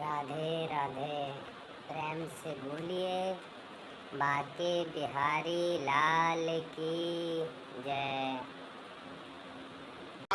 राधे राधे। प्रेम से बोलिए बाके बिहारी लाल की जय।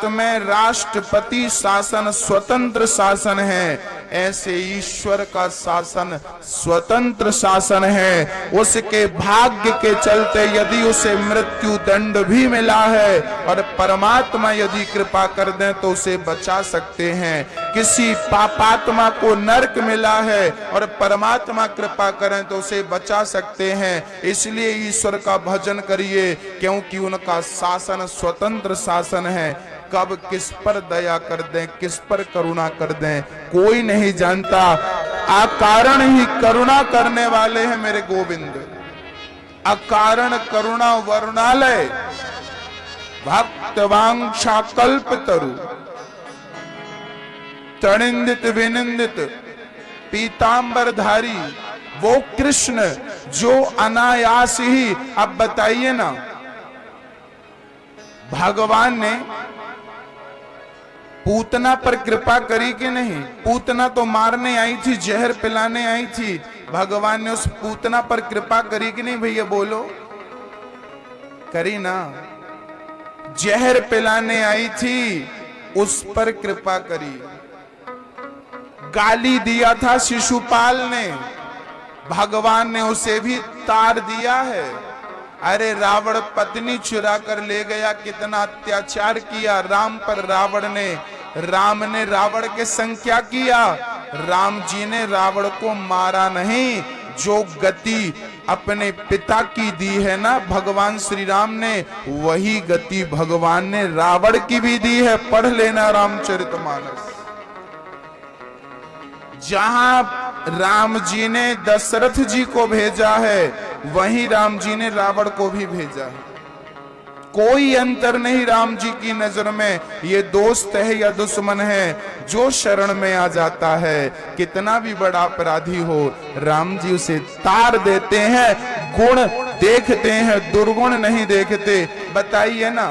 में राष्ट्रपति शासन स्वतंत्र शासन है, ऐसे ईश्वर का शासन स्वतंत्र शासन है। उसके भाग्य के चलते यदि उसे मृत्यु दंड भी मिला है और परमात्मा यदि कृपा कर दें तो उसे बचा सकते हैं। किसी पापात्मा को नरक मिला है और परमात्मा कृपा करें तो उसे बचा सकते हैं। इसलिए ईश्वर का भजन करिए, क्योंकि उनका शासन स्वतंत्र शासन है। कब किस पर दया कर दें, किस पर करुणा कर दें, कोई नहीं जानता। अकारण ही करुणा करने वाले हैं मेरे गोविंद। अकारण करुणा वरुणालय, भक्तवांछा कल्प तरु, तनिंदित विनिंदित पीतांबरधारी वो कृष्ण जो अनायास ही। अब बताइए ना, भगवान ने पूतना पर कृपा करी कि नहीं? पूतना तो मारने आई थी, जहर पिलाने आई थी। भगवान ने उस पूतना पर कृपा करी कि नहीं भैया? बोलो, करी ना। जहर पिलाने आई थी, उस पर कृपा करी। गाली दिया था शिशुपाल ने, भगवान ने उसे भी तार दिया है। अरे रावण पत्नी चुरा कर ले गया, कितना अत्याचार किया राम पर रावण ने। राम ने रावण के संग क्या किया? राम जी ने रावण को मारा नहीं। जो गति अपने पिता की दी है ना भगवान श्री राम ने, वही गति भगवान ने रावण की भी दी है। पढ़ लेना रामचरितमानस। जहां राम जी ने दशरथ जी को भेजा है, वहीं राम जी ने रावण को भी भेजा है। कोई अंतर नहीं राम जी की नजर में। ये दोस्त है या दुश्मन है, जो शरण में आ जाता है, कितना भी बड़ा अपराधी हो, राम जी उसे तार देते हैं। गुण देखते हैं, दुर्गुण नहीं देखते। बताइए ना,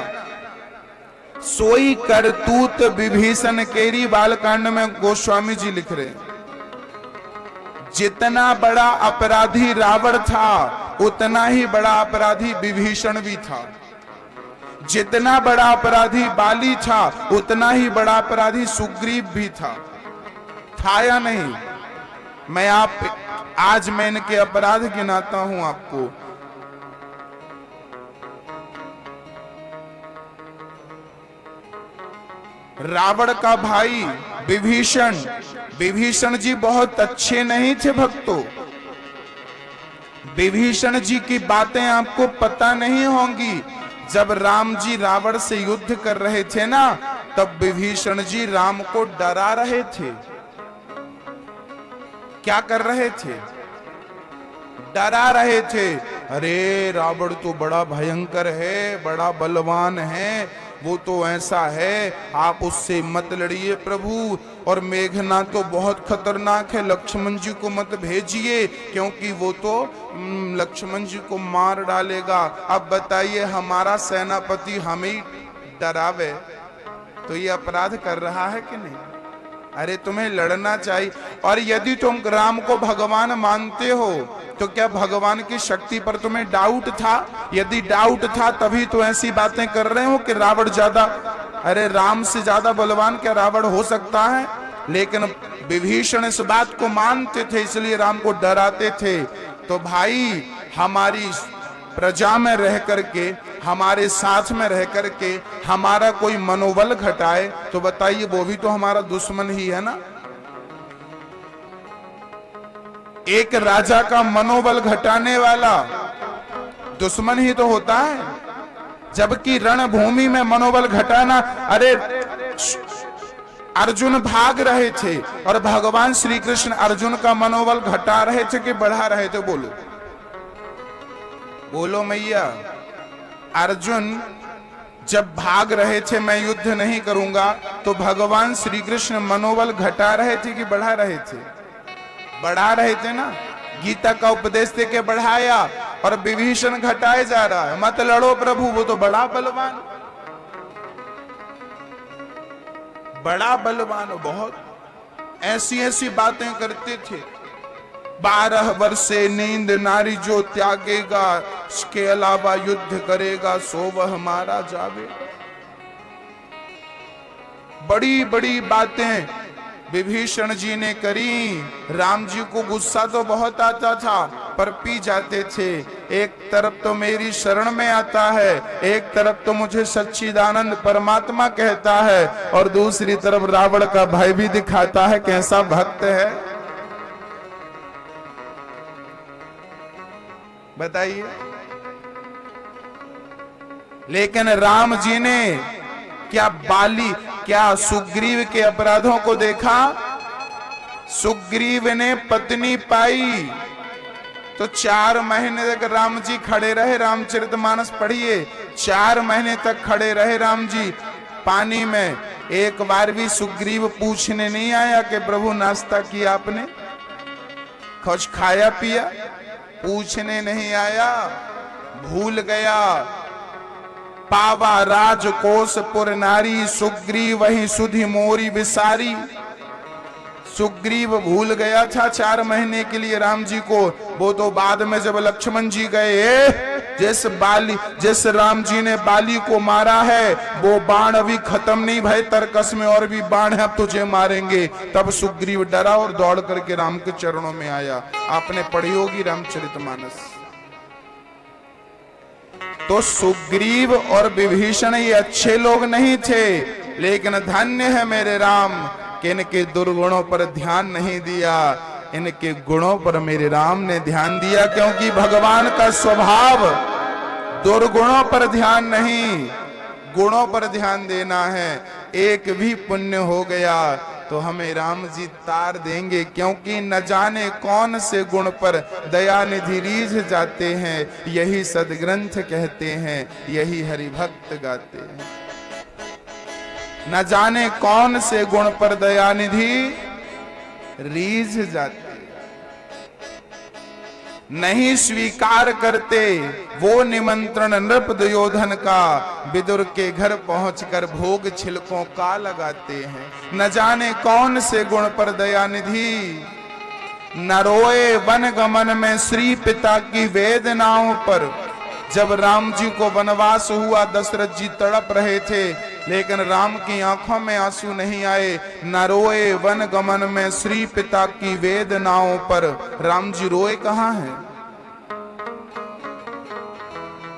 सोई करतूत विभीषण केरी बालकांड में गोस्वामी जी लिख रहे, जितना बड़ा अपराधी रावण था, उतना ही बड़ा अपराधी विभीषण भी था। जितना बड़ा अपराधी बाली था, उतना ही बड़ा अपराधी सुग्रीव भी था या नहीं? आज मैं इनके अपराध गिनाता हूं आपको। रावण का भाई विभीषण, विभीषण जी बहुत अच्छे नहीं थे भक्तों। विभीषण जी की बातें आपको पता नहीं होंगी। जब राम जी रावण से युद्ध कर रहे थे ना, तब विभीषण जी राम को डरा रहे थे। क्या कर रहे थे? डरा रहे थे। अरे रावण तो बड़ा भयंकर है, बड़ा बलवान है, वो तो ऐसा है, आप उससे मत लड़िए प्रभु। और मेघनाथ तो बहुत खतरनाक है, लक्ष्मण जी को मत भेजिए, क्योंकि वो तो लक्ष्मण जी को मार डालेगा। अब बताइए, हमारा सेनापति हमें ही डरावे तो ये अपराध कर रहा है कि नहीं? अरे तुम्हें लड़ना चाहिए। और यदि तुम राम को भगवान मानते हो, तो क्या भगवान की शक्ति पर तुम्हें डाउट था? यदि डाउट था तभी तो ऐसी बातें कर रहे हो कि रावण ज्यादा, अरे राम से ज्यादा बलवान क्या रावण हो सकता है? लेकिन विभीषण इस बात को मानते थे, इसलिए राम को डराते थे। तो भाई, हमारी प्रजा में रह करके, हमारे साथ में रह करके हमारा कोई मनोबल घटाए, तो बताइए वो भी तो हमारा दुश्मन ही है ना। एक राजा का मनोबल घटाने वाला दुश्मन ही तो होता है। जबकि रणभूमि में मनोबल घटाना, अरे अर्जुन भाग रहे थे और भगवान श्री कृष्ण अर्जुन का मनोबल घटा रहे थे कि बढ़ा रहे थे? बोलो बोलो मैया। अर्जुन जब भाग रहे थे, मैं युद्ध नहीं करूंगा, तो भगवान श्री कृष्ण मनोबल घटा रहे थे कि बढ़ा रहे थे? बढ़ा रहे थे ना। गीता का उपदेश देके बढ़ाया, और विभीषण घटाए जा रहा है, मत लड़ो प्रभु, वो तो बड़ा बलवान, बड़ा बलवान बहुत। ऐसी ऐसी बातें करते थे। 12 वर्षे नींद नारी जो त्यागेगा, इसके अलावा युद्ध करेगा सो वह मारा जावे। बड़ी बड़ी बातें विभीषण जी ने करी। राम जी को गुस्सा तो बहुत आता था पर पी जाते थे। एक तरफ तो मेरी शरण में आता है, एक तरफ तो मुझे सच्चिदानंद परमात्मा कहता है, और दूसरी तरफ रावण का भय भी दिखाता है कैसा भक्त है। बताइए। लेकिन राम जी ने क्या सुग्रीव के अपराधों को देखा? सुग्रीव ने पत्नी पाई तो 4 महीने तक राम जी खड़े रहे। रामचरितमानस पढ़िए, 4 महीने तक खड़े रहे राम जी पानी में। एक बार भी सुग्रीव पूछने नहीं आया कि प्रभु नाश्ता किया आपने, कुछ खाया पिया, पूछने नहीं आया, भूल गया। पावा राजकोषपुर नारी, सुग्रीव वही सुधि मोरी विसारी। सुग्रीव भूल गया था 4 महीने के लिए राम जी को। वो तो बाद में जब लक्ष्मण जी गए, जिस राम जी ने बाली को मारा है वो बाण अभी खत्म नहीं भाई, तरकस में और भी बाण है, अब तुझे मारेंगे। तब सुग्रीव डरा और दौड़ करके राम के चरणों में आया। आपने पढ़ी होगी रामचरितमानस। तो सुग्रीव और विभीषण ये अच्छे लोग नहीं थे, लेकिन धन्य है मेरे राम कि इनके दुर्गुणों पर ध्यान नहीं दिया, इनके गुणों पर मेरे राम ने ध्यान दिया। क्योंकि भगवान का स्वभाव दुर्गुणों पर ध्यान नहीं, गुणों पर ध्यान देना है। एक भी पुण्य हो गया तो हमें राम जी तार देंगे, क्योंकि न जाने कौन से गुण पर दयानिधि रीझ जाते हैं। यही सदग्रंथ कहते हैं, यही हरिभक्त गाते हैं। न जाने कौन से गुण पर दयानिधि रीझ जाते, नहीं स्वीकार करते वो निमंत्रण नृप दुर्योधन का। विदुर के घर पहुंचकर भोग छिलकों का लगाते हैं। न जाने कौन से गुण पर दयानिधि न रोए वन गमन में श्री पिता की वेदनाओं पर। जब राम जी को वनवास हुआ, दशरथ जी तड़प रहे थे, लेकिन राम की आंखों में आंसू नहीं आए। न रोए वन गमन में श्री पिता की वेदनाओं पर। राम जी रोए कहां हैं?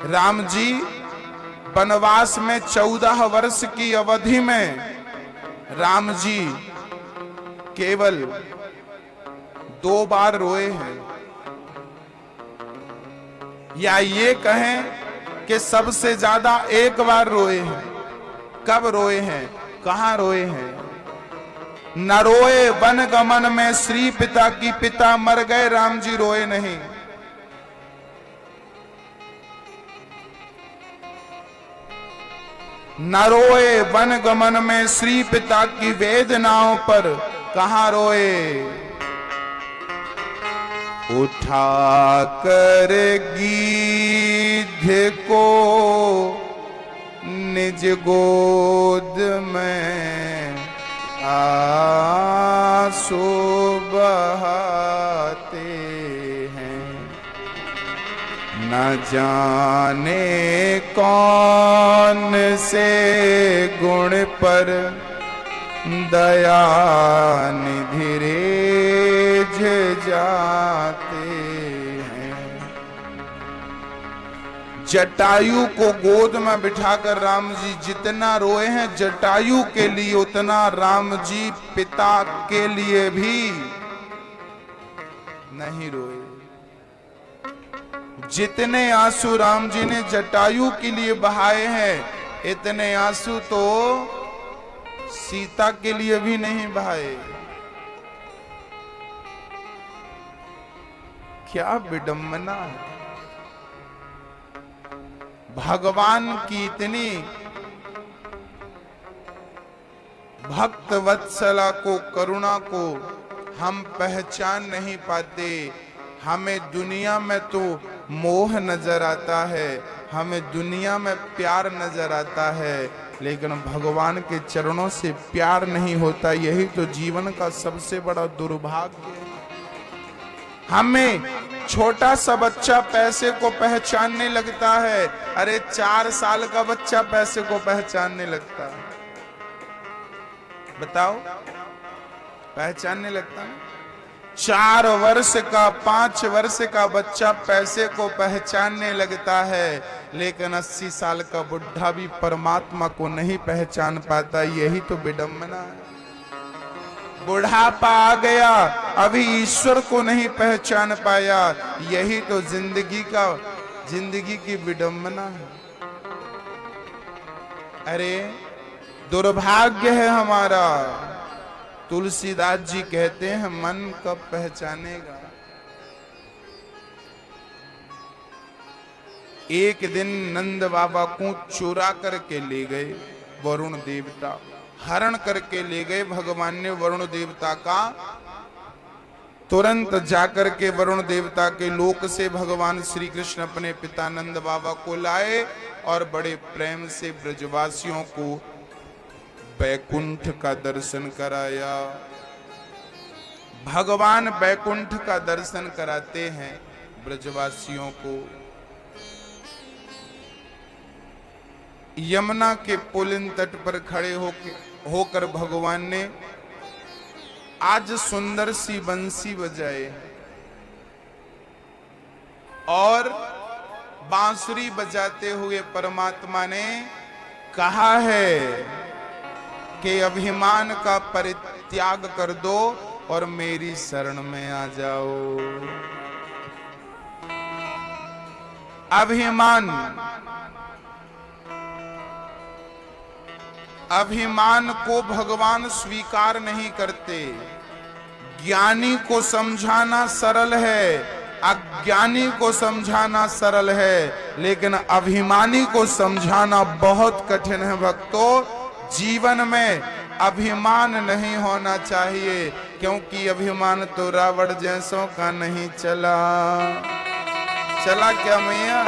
राम जी वनवास में 14 वर्ष की अवधि में राम जी केवल 2 बार रोए हैं, या ये कहें कि सबसे ज्यादा 1 बार रोए हैं। कब रोए हैं, कहां रोए हैं? न रोए वन गमन में श्री पिता की, पिता मर गए राम जी रोए नहीं। न रोए वन गमन में श्री पिता की वेदनाओं पर, कहां रोए? उठा कर गीध को निज गोद में आंसू बहाते हैं। न जाने कौन से गुण पर दया निधि रीझ जाते हैं। जटायु को गोद में बिठाकर राम जी जितना रोए हैं जटायु के लिए, उतना राम जी पिता के लिए भी नहीं रोए। जितने आंसू राम जी ने जटायु के लिए बहाए हैं, इतने आंसू तो सीता के लिए भी नहीं बहाए। क्या विडंबना है। भगवान की इतनी भक्त वत्सला को, करुणा को हम पहचान नहीं पाते। हमें दुनिया में तो मोह नजर आता है, हमें दुनिया में प्यार नजर आता है, लेकिन भगवान के चरणों से प्यार नहीं होता। यही तो जीवन का सबसे बड़ा दुर्भाग्य है। हमें छोटा सा बच्चा पैसे को पहचानने लगता है। अरे 4 साल का बच्चा पैसे को पहचानने लगता है। बताओ, पहचानने लगता है। 4 वर्ष का 5 वर्ष का बच्चा पैसे को पहचानने लगता है, लेकिन 80 साल का बुढ़ा भी परमात्मा को नहीं पहचान पाता। यही तो विडंबना है। बुढ़ापा आ गया, अभी ईश्वर को नहीं पहचान पाया। यही तो जिंदगी की विडंबना है। अरे दुर्भाग्य है हमारा। तुलसीदास जी कहते हैं, मन कब पहचानेगा। एक दिन नंद बाबा को चुरा करके ले गए वरुण देवता, हरण करके ले गए भगवान ने वरुण देवता का। तुरंत जाकर के वरुण देवता के लोक से भगवान श्री कृष्ण अपने पिता नंद बाबा को लाए और बड़े प्रेम से ब्रजवासियों को बैकुंठ का दर्शन कराया। भगवान बैकुंठ का दर्शन कराते हैं ब्रजवासियों को। यमुना के पुलिन तट पर खड़े होकर भगवान ने आज सुंदर सी बंसी बजाए और बांसुरी बजाते हुए परमात्मा ने कहा है कि अभिमान का परित्याग कर दो और मेरी शरण में आ जाओ। अभिमान को भगवान स्वीकार नहीं करते। ज्ञानी को समझाना सरल है, अज्ञानी को समझाना सरल है, लेकिन अभिमानी को समझाना बहुत कठिन है। भक्तों, जीवन में अभिमान नहीं होना चाहिए, क्योंकि अभिमान तो रावण जैसों का नहीं चला। चला क्या मैया?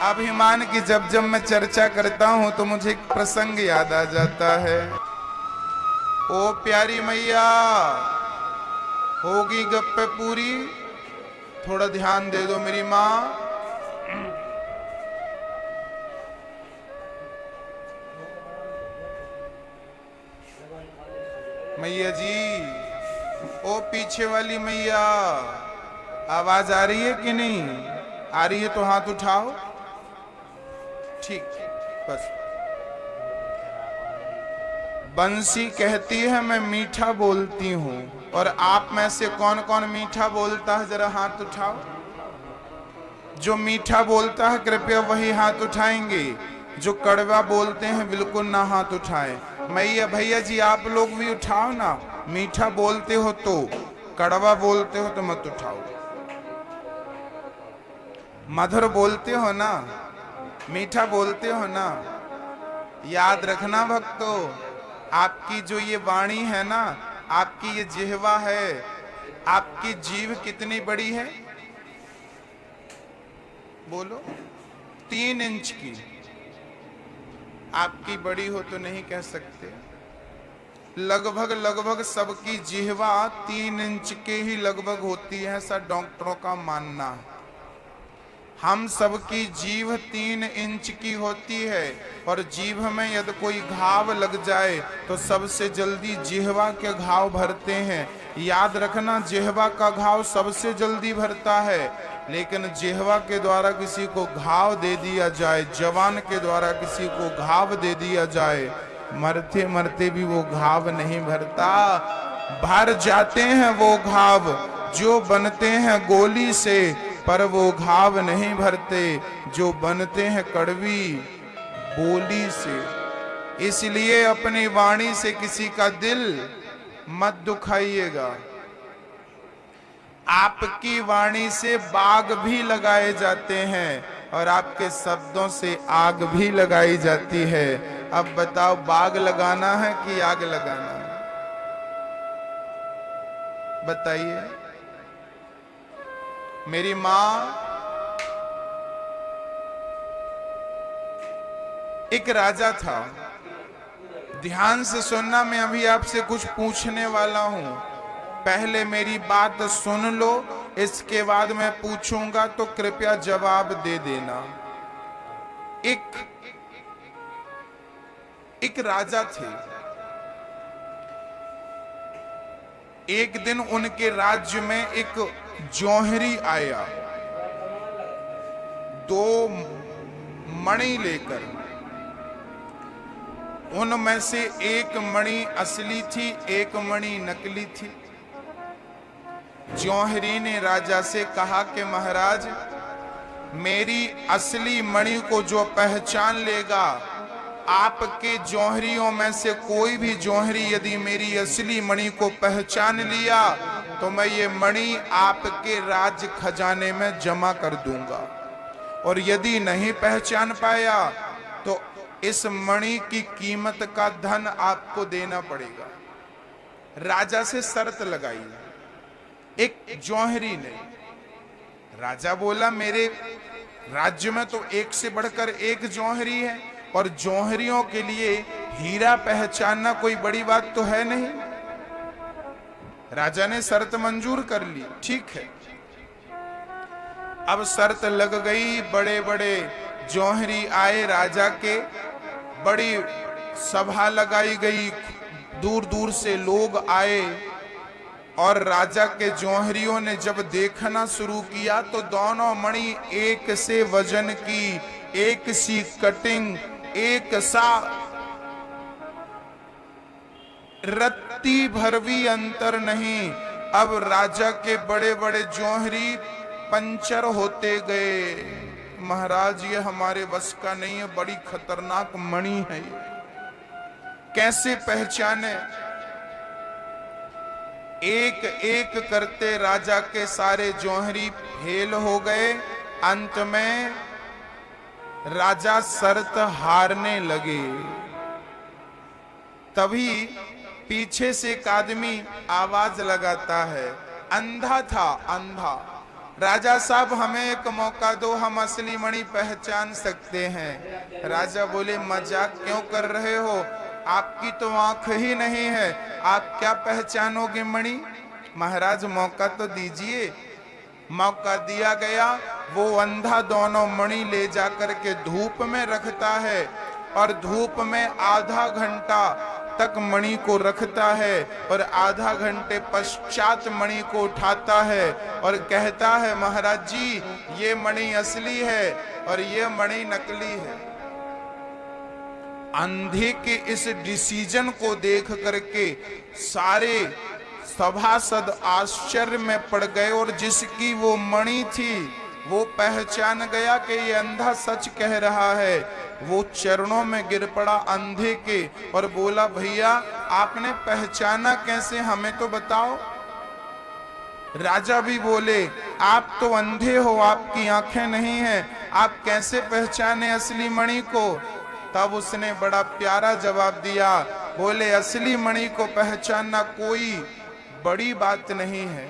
अभिमान की जब जब मैं चर्चा करता हूं तो मुझे एक प्रसंग याद आ जाता है। ओ प्यारी मैया, होगी गप्पे पूरी, थोड़ा ध्यान दे दो मेरी माँ। मैया जी, ओ पीछे वाली मैया, आवाज आ रही है कि नहीं? आ रही है तो हाथ उठाओ। ठीक, बस। बंसी कहती है मैं मीठा बोलती हूँ, और आप में से कौन कौन मीठा बोलता है, जरा हाथ उठाओ। जो मीठा बोलता है कृपया वही हाथ उठाएंगे। जो कड़वा बोलते हैं बिल्कुल ना हाथ उठाएं। मैया भैया जी आप लोग भी उठाओ ना। मीठा बोलते हो तो, कड़वा बोलते हो तो मत उठाओ। मधुर बोलते हो ना, मीठा बोलते हो ना। याद रखना भक्तों, आपकी जो ये वाणी है ना, आपकी ये जिह्वा है, आपकी जीभ कितनी बड़ी है? बोलो। 3 इंच की। आपकी बड़ी हो तो नहीं कह सकते। लगभग सबकी जिह्वा 3 इंच के ही लगभग होती है, ऐसा डॉक्टरों का मानना है। हम सबकी जीभ 3 इंच की होती है, और जीभ में यदि कोई घाव लग जाए तो सबसे जल्दी जिह्वा के घाव भरते हैं। याद रखना, जिह्वा का घाव सबसे जल्दी भरता है, लेकिन जिह्वा के द्वारा किसी को घाव दे दिया जाए, जवान के द्वारा किसी को घाव दे दिया जाए, मरते मरते भी वो घाव नहीं भरता। भर जाते हैं वो घाव जो बनते हैं गोली से, पर वो घाव नहीं भरते जो बनते हैं कड़वी बोली से। इसलिए अपनी वाणी से किसी का दिल मत दुखाइएगा। आपकी वाणी से बाग भी लगाए जाते हैं, और आपके शब्दों से आग भी लगाई जाती है। अब बताओ, बाग लगाना है कि आग लगाना है? बताइए। मेरी माँ एक राजा था। ध्यान से सुनना, मैं अभी आपसे कुछ पूछने वाला हूं, पहले मेरी बात सुन लो, इसके बाद मैं पूछूंगा तो कृपया जवाब दे देना। एक राजा थे। एक दिन उनके राज्य में एक जौहरी आया, 2 मणि लेकर। उनमें से एक मणि असली थी, एक मणि नकली थी। जौहरी ने राजा से कहा कि महाराज, मेरी असली मणि को जो पहचान लेगा, आपके जौहरियों में से कोई भी जौहरी यदि मेरी असली मणि को पहचान लिया तो मैं ये मणि आपके राज खजाने में जमा कर दूंगा, और यदि नहीं पहचान पाया तो इस मणि की कीमत का धन आपको देना पड़ेगा। राजा से शर्त लगाई एक जौहरी ने। राजा बोला, मेरे राज्य में तो एक से बढ़कर एक जौहरी है, और जौहरियों के लिए हीरा पहचानना कोई बड़ी बात तो है नहीं। राजा ने शर्त मंजूर कर ली, ठीक है। अब शर्त लग गई, बड़े बड़े जौहरी आए राजा के, बड़ी सभा लगाई गई, दूर दूर से लोग आए, और राजा के जौहरियों ने जब देखना शुरू किया तो दोनों मणि एक से वजन की, एक सी कटिंग, एक सा रत्ती भर भी अंतर नहीं। अब राजा के बड़े बड़े जौहरी पंचर होते गए। महाराज, ये हमारे बस का नहीं है, बड़ी खतरनाक मणि है, कैसे पहचाने? एक एक करते राजा के सारे जौहरी फेल हो गए। अंत में राजा शर्त हारने लगे। तभी पीछे से एक आदमी आवाज लगाता है, अंधा था, अंधा, राजा साहब हमें एक मौका दो, हम असली मणि पहचान सकते हैं। राजा बोले, मजाक क्यों कर रहे हो, आपकी तो आंख ही नहीं है, आप क्या पहचानोगे मणि? महाराज मौका तो दीजिए। मौका दिया गया। वो अंधा दोनों मणि ले जाकर के धूप में रखता है, और धूप में आधा घंटा तक मणि को रखता है, और आधा घंटे पश्चात मणि को उठाता है और कहता है, महाराज जी ये मणि असली है और ये मणि नकली है। अंधे के इस डिसीजन को देख करके सारे सभासद आश्चर्य में पड़ गए, और जिसकी वो मणि थी वो पहचान गया कि ये अंधा सच कह रहा है। वो चरणों में गिर पड़ा अंधे के और बोला, भैया आपने पहचाना कैसे, हमें तो बताओ। राजा भी बोले, आप तो अंधे हो, आपकी आंखें नहीं हैं, आप कैसे पहचाने असली मणि को? तब उसने बड़ा प्यारा जवाब दिया, बोले, असली मणि को पहचानना कोई बड़ी बात नहीं है।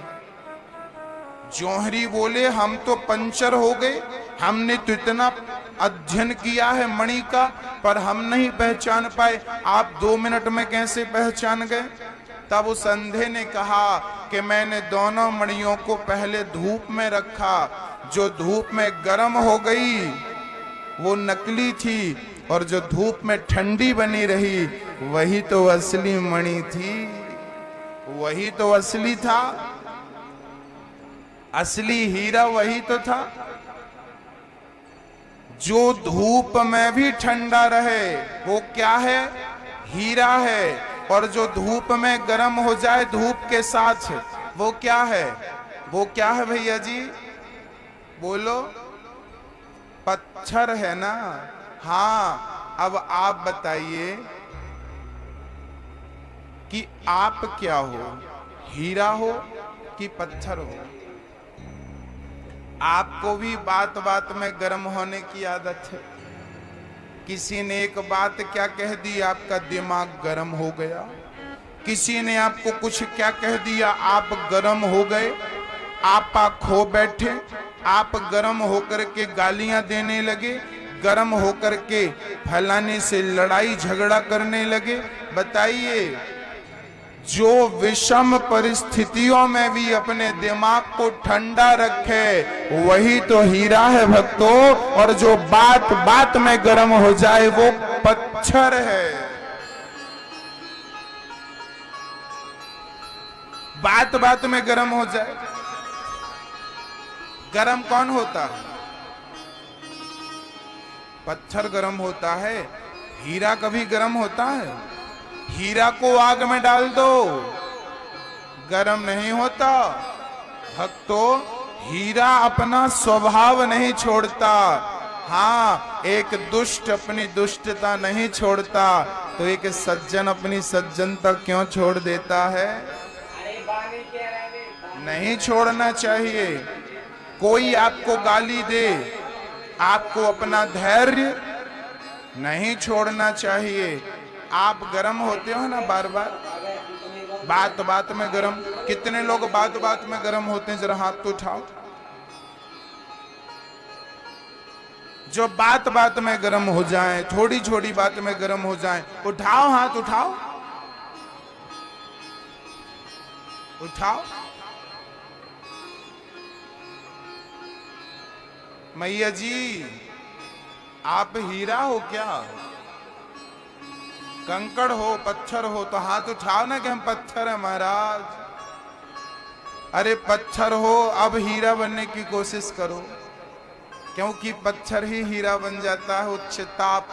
जौहरी बोले, हम तो पंचर हो गए, हमने तो इतना अध्ययन किया है मणि का, पर हम नहीं पहचान पाए, आप 2 मिनट में कैसे पहचान गए? तब उस अंधे ने कहा कि मैंने दोनों मणियों को पहले धूप में रखा, जो धूप में गर्म हो गई वो नकली थी, और जो धूप में ठंडी बनी रही वही तो असली मणि थी, वही तो असली था, असली हीरा वही तो था। जो धूप में भी ठंडा रहे वो क्या है? हीरा है। और जो धूप में गर्म हो जाए धूप के साथ, वो क्या है? वो क्या है भैया जी? बोलो। पत्थर है ना? हाँ, अब आप बताइए कि आप क्या हो, हीरा हो कि पत्थर हो? आपको भी बात बात में गर्म होने की आदत है। किसी ने एक बात क्या कह दी, आपका दिमाग गर्म हो गया। किसी ने आपको कुछ क्या कह दिया, आप गर्म हो गए, आपा खो बैठे, आप गर्म होकर के गालियां देने लगे। गर्म होकर के फलाने से लड़ाई झगड़ा करने लगे। बताइए, जो विषम परिस्थितियों में भी अपने दिमाग को ठंडा रखे वही तो हीरा है भक्तों, और जो बात बात में गर्म हो जाए वो पत्थर है। बात बात में गर्म हो जाए। गर्म कौन होता है? पत्थर गर्म होता है। हीरा कभी गर्म होता है? हीरा को आग में डाल दो, गर्म नहीं होता। भक्तों, हीरा अपना स्वभाव नहीं छोड़ता। हाँ, एक दुष्ट अपनी दुष्टता नहीं छोड़ता, तो एक सज्जन अपनी सज्जनता क्यों छोड़ देता है? नहीं छोड़ना चाहिए। कोई आपको गाली दे, आपको अपना धैर्य नहीं छोड़ना चाहिए। आप गर्म होते हो ना बार बार, बात बात में गर्म। कितने लोग बात बात में गर्म होते हैं? जरा हाथ तो उठाओ। जो बात बात में गर्म हो जाएं, थोड़ी छोटी बात में गर्म हो जाएं, उठाओ हाथ, उठाओ उठाओ। मैया जी, आप हीरा हो क्या? कंकड़ हो, पत्थर हो? तो हाथ उठाओ ना कि हम पत्थर हैं महाराज। अरे पत्थर हो, अब हीरा बनने की कोशिश करो, क्योंकि पत्थर ही हीरा बन जाता है उच्च ताप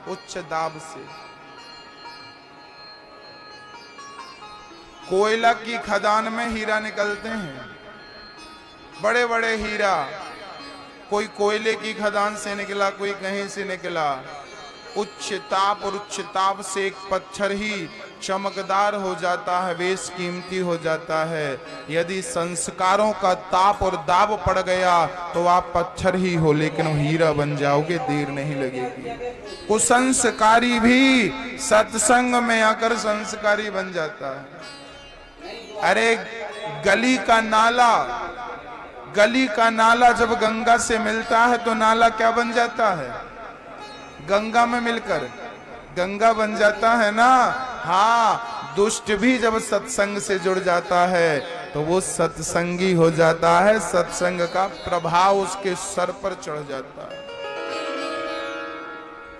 उच्च दाब से। कोयला की खदान में हीरा निकलते हैं, बड़े बड़े हीरा। कोई कोयले की खदान से निकला, कोई कहीं से निकला। उच्च ताप और उच्च ताप से एक पत्थर ही चमकदार हो जाता है, बेशकीमती हो जाता है। यदि संस्कारों का ताप और दाब पड़ गया तो आप पत्थर ही हो, लेकिन हीरा बन जाओगे, देर नहीं लगेगी। कुसंस्कारी भी सत्संग में आकर संस्कारी बन जाता है। अरे गली का नाला जब गंगा से मिलता है तो नाला क्या बन जाता है? गंगा में मिलकर गंगा बन जाता है ना। हाँ, दुष्ट भी जब सत्संग से जुड़ जाता है तो वो सत्संगी हो जाता है, सत्संग का प्रभाव उसके सर पर चढ़ जाता है।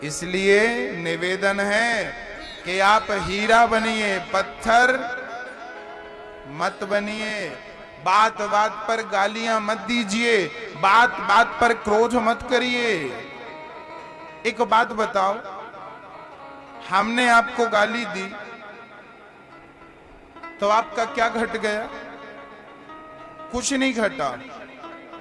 इसलिए निवेदन है कि आप हीरा बनिए, पत्थर मत बनिए। बात बात पर गालियां मत दीजिए, बात बात पर क्रोध मत करिए। एक बात बताओ, हमने आपको गाली दी तो आपका क्या घट गया? कुछ नहीं घटा।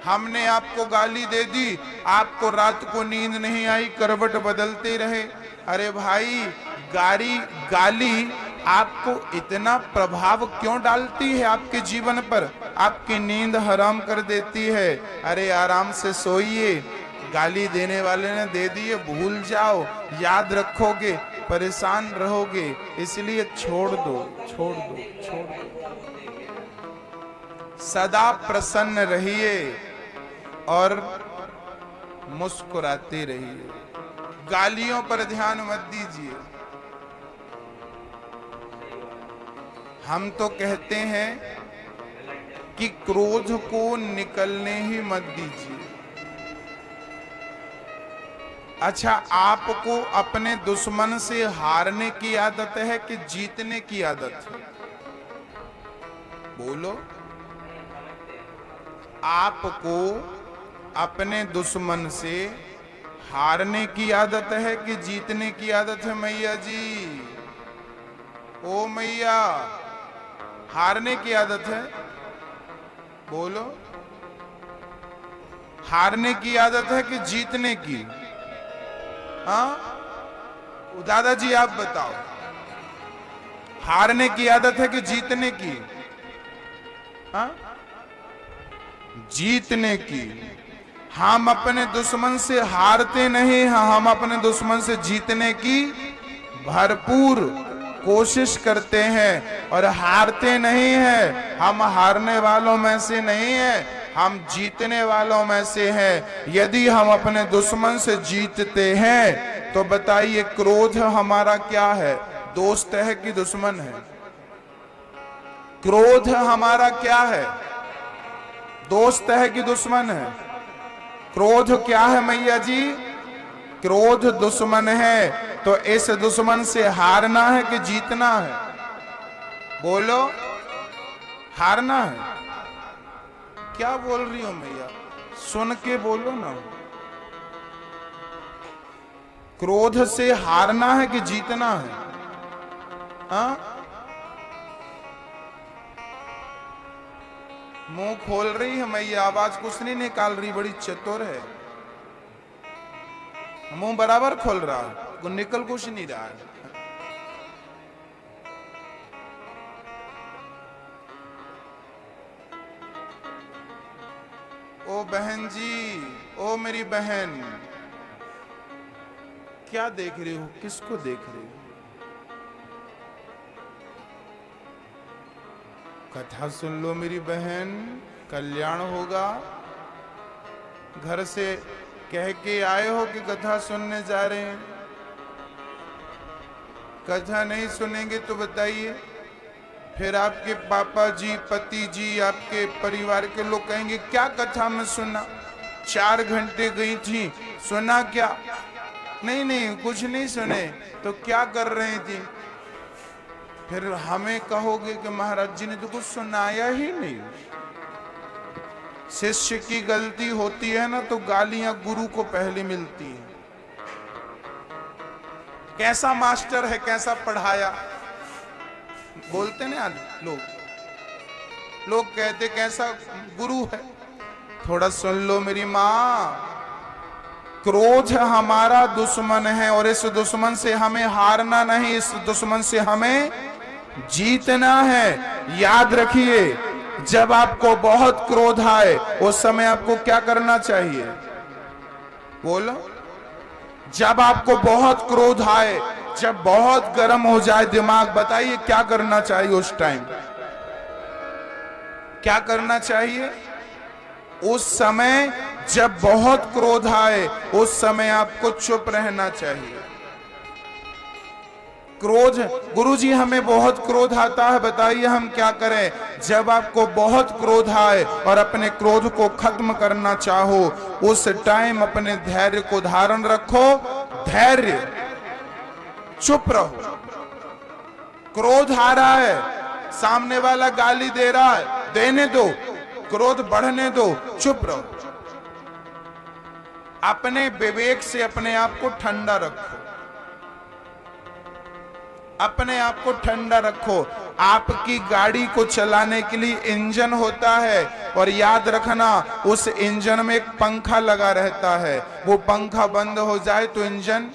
हमने आपको गाली दे दी, आपको रात को नींद नहीं आई, करवट बदलते रहे। अरे भाई, गाली आपको इतना प्रभाव क्यों डालती है आपके जीवन पर? आपकी नींद हराम कर देती है। अरे आराम से सोइए, गाली देने वाले ने दे दी है, भूल जाओ, याद रखोगे, परेशान रहोगे। इसलिए छोड़ दो, छोड़ दो, छोड़ दो। सदा प्रसन्न रहिए और मुस्कुराते रहिए। गालियों पर ध्यान मत दीजिए। हम तो कहते हैं कि क्रोध को निकलने ही मत दीजिए। अच्छा, आपको अपने दुश्मन से हारने की आदत है कि जीतने की आदत है? बोलो। आपको अपने दुश्मन से हारने की आदत है कि जीतने की आदत है? मैया जी, ओ मैया, हारने की आदत है? बोलो। हारने की आदत है कि जीतने की? हाँ, दादाजी आप बताओ, हारने की आदत है कि जीतने की? हाँ, जीतने की। हम अपने दुश्मन से हारते नहीं, हम अपने दुश्मन से जीतने की भरपूर कोशिश करते हैं और हारते नहीं हैं। हम हारने वालों में से नहीं है, हम जीतने वालों में से हैं। यदि हम अपने दुश्मन से जीतते हैं तो बताइए क्रोध हमारा क्या है, दोस्त है कि दुश्मन है? क्रोध हमारा क्या है, दोस्त है कि दुश्मन है? क्रोध क्या है मैया जी? क्रोध दुश्मन है। तो इस दुश्मन से हारना है कि जीतना है? बोलो, हारना है। क्या बोल रही हो मैया, सुन के बोलो ना। क्रोध से हारना है कि जीतना है? हाँ, मुंह खोल रही है मैया, आवाज कुछ नहीं निकाल रही, बड़ी चतुर है। मुंह बराबर खोल रहा है, निकल कुछ नहीं रहा है। ओ बहन जी, ओ मेरी बहन, क्या देख रही हो, किसको देख रही हो? कथा सुन लो मेरी बहन, कल्याण होगा। घर से कह के आए हो कि कथा सुनने जा रहे हैं, कथा नहीं सुनेंगे तो बताइए, फिर आपके पापा जी, पति जी, आपके परिवार के लोग कहेंगे क्या कथा में सुना, 4 घंटे गई थी, सुना क्या? नहीं नहीं, कुछ नहीं सुने, तो क्या कर रही थी? फिर हमें कहोगे कि महाराज जी ने तो कुछ सुनाया ही नहीं। शिष्य की गलती होती है ना तो गालियां गुरु को पहले मिलती हैं। कैसा मास्टर है, कैसा पढ़ाया, बोलते ना लोग कहते कैसा गुरु है। थोड़ा सुन लो मेरी माँ, क्रोध हमारा दुश्मन है और इस दुश्मन से हमें हारना नहीं, इस दुश्मन से हमें जीतना है। याद रखिए, जब आपको बहुत क्रोध आए उस समय आपको क्या करना चाहिए? बोलो, जब आपको बहुत क्रोध आए, जब बहुत गर्म हो जाए दिमाग, बताइए क्या करना चाहिए उस टाइम? क्या करना चाहिए उस समय? जब बहुत क्रोध आए उस समय आपको चुप रहना चाहिए। क्रोध, गुरुजी हमें बहुत क्रोध आता है, बताइए हम क्या करें? जब आपको बहुत क्रोध आए और अपने क्रोध को खत्म करना चाहो उस टाइम अपने धैर्य को धारण रखो। धैर्य, चुप रहो। क्रोध आ रहा है, सामने वाला गाली दे रहा है, देने दो, क्रोध बढ़ने दो, चुप रहो। अपने विवेक से अपने आप को ठंडा रखो, अपने आप को ठंडा रखो। आपकी गाड़ी को चलाने के लिए इंजन होता है और याद रखना उस इंजन में एक पंखा लगा रहता है। वो पंखा बंद हो जाए तो इंजन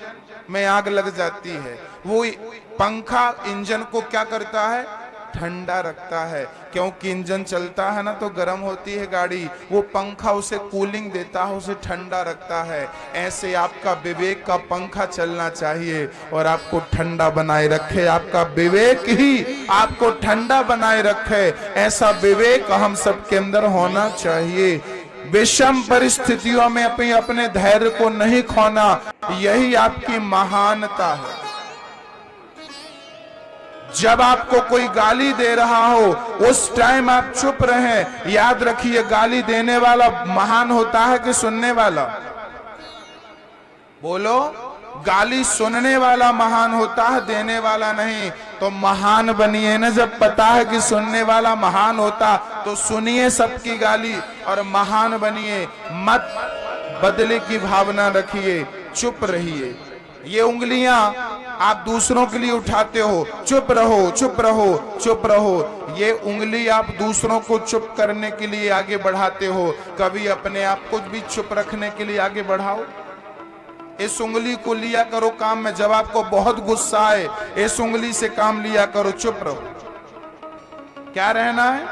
में आग लग जाती है। वो पंखा इंजन को क्या करता है? ठंडा रखता है, क्योंकि इंजन चलता है ना तो गर्म होती है गाड़ी, वो पंखा उसे कूलिंग देता है, उसे ठंडा रखता है। ऐसे आपका विवेक का पंखा चलना चाहिए और आपको ठंडा बनाए रखे। आपका विवेक ही आपको ठंडा बनाए रखे, ऐसा विवेक हम सबके अंदर होना चाहिए। विषम परिस्थितियों में अपने धैर्य को नहीं खोना, यही आपकी महानता है। जब आपको कोई गाली दे रहा हो उस टाइम आप चुप रहें। याद रखिए, गाली देने वाला महान होता है कि सुनने वाला? बोलो, गाली सुनने वाला महान होता है, देने वाला नहीं। तो महान बनिए ना, जब पता है कि सुनने वाला महान होता तो सुनिए सबकी गाली और महान बनिए। मत बदले की भावना रखिए, चुप रहिए। ये उंगलियां आप दूसरों के लिए उठाते हो, चुप रहो, चुप रहो, चुप रहो। ये उंगली आप दूसरों को चुप करने के लिए आगे बढ़ाते हो, कभी अपने आप को भी चुप रखने के लिए आगे बढ़ाओ। इस उंगली को लिया करो काम में, जब आपको बहुत गुस्सा आए इस उंगली से काम लिया करो, चुप रहो। क्या रहना है?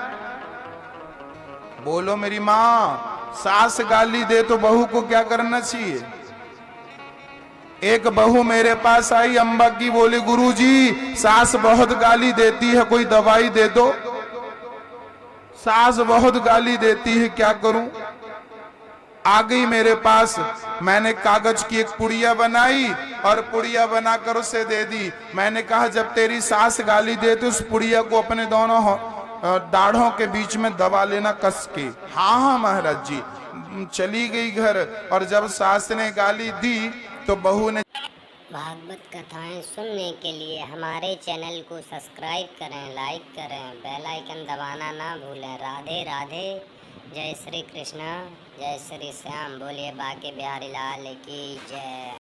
बोलो मेरी माँ, सास गाली दे तो बहू को क्या करना चाहिए? एक बहू मेरे पास आई, अम्बा की, बोली गुरुजी सास बहुत गाली देती है, कोई दवाई दे दो। सास बहुत गाली देती है, क्या करूं। आ गई मेरे पास, मैंने कागज की एक पुड़िया बनाई और पुड़िया बनाकर उसे दे दी। मैंने कहा जब तेरी सास गाली दे तो उस पुड़िया को अपने दोनों दाढ़ों के बीच में दबा लेना कस के। हाँ हाँ महाराज जी। चली गई घर, और जब सास ने गाली दी तो बहू ने। भागवत कथाएं सुनने के लिए हमारे चैनल को सब्सक्राइब करें, लाइक करें, बेल आइकन दबाना ना भूलें। राधे राधे। जय श्री कृष्ण, जय श्री श्याम। बोलिए बाके बिहारी लाल की जय।